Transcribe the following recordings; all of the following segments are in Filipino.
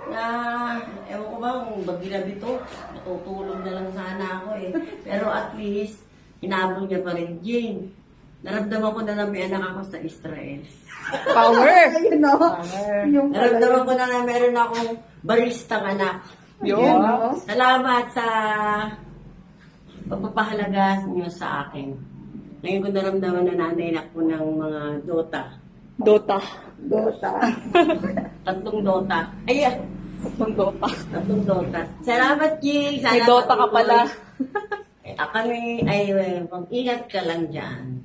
Na, ewan ko ba, kung bagirabi to, matutulog na lang sana ako eh. Pero at least, hinabol niya pa rin, Jane. Naramdaman ko na may anak ako sa Israel. Power! Ayun, no? Naramdaman ko na meron akong baristang anak. Yun. Salamat sa pagpapahalaga niyo sa akin. Ngayon ko naramdaman na nanay na ako ng mga Dota. Dota. Tatlong Dota. Ay, Tatlong Dota. tatlong Dota. Salamat, Jing. May Dota ka pala. Kami, ingat ka lang dyan.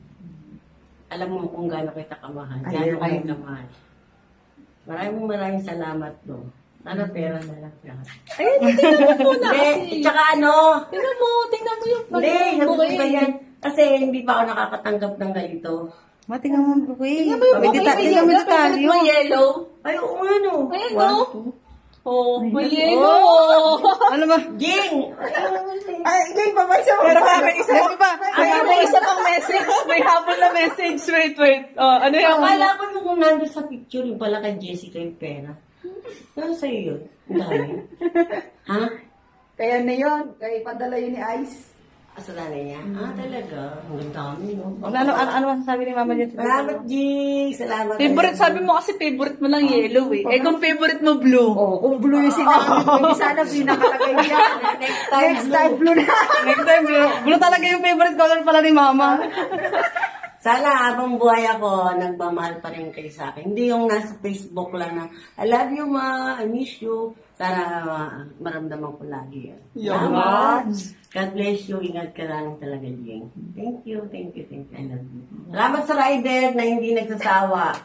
Alam mo kung gaano kita kamahal. Gaano kayo kamahal. Maraming salamat do. Sana pera na lang lahat. Ay, tingnan mo muna kasi. Hindi, tsaka ano? Tingnan mo yung Hindi, sabi ko yan. Kasi hindi pa ako nakakatanggap ng ganito. Matingan mo ang buki. Tingnan mo yung bukay. Tingnan mo yung detalye. May yellow. Ay, oo nga no. Ayan, no? Oh, may yellow. Ano ba? Jing! Ay, hindi pa ba siya? Pero may isa pa. May isa pang message. May habol na message. Wait. Oh, ano yung Akala ko yung nandun sa picture, yung pala kay Jessica yung pera. Ano sa'yo yun? Ang dami. Ha? Kaya na yun. Kaya padala yun ni Ice. Asa nanay niya? Ah, talaga. Ang dami, no? Ano masasabi ni Mama dyan? Salamat, Jing! Salamat. favorite? Sabi mo kasi favorite mo lang yellow eh. Eh kung favorite mo blue. Oh, kung blue yung sinabi ko, hindi sana blue nakalagay dyan. Next time blue na. Next time blue. Blue talaga yung favorite color pala ni Mama. Sana habang buhay ako, nagmamahal pa rin kayo sa akin. Hindi yung nasa Facebook lang na, I love you, ma, I miss you. Sana maramdaman ko lagi yan. Salamat. God bless you. Ingat ka lang talaga, Jing. Thank you. I love you. Salamat sa rider na hindi nagsasawa.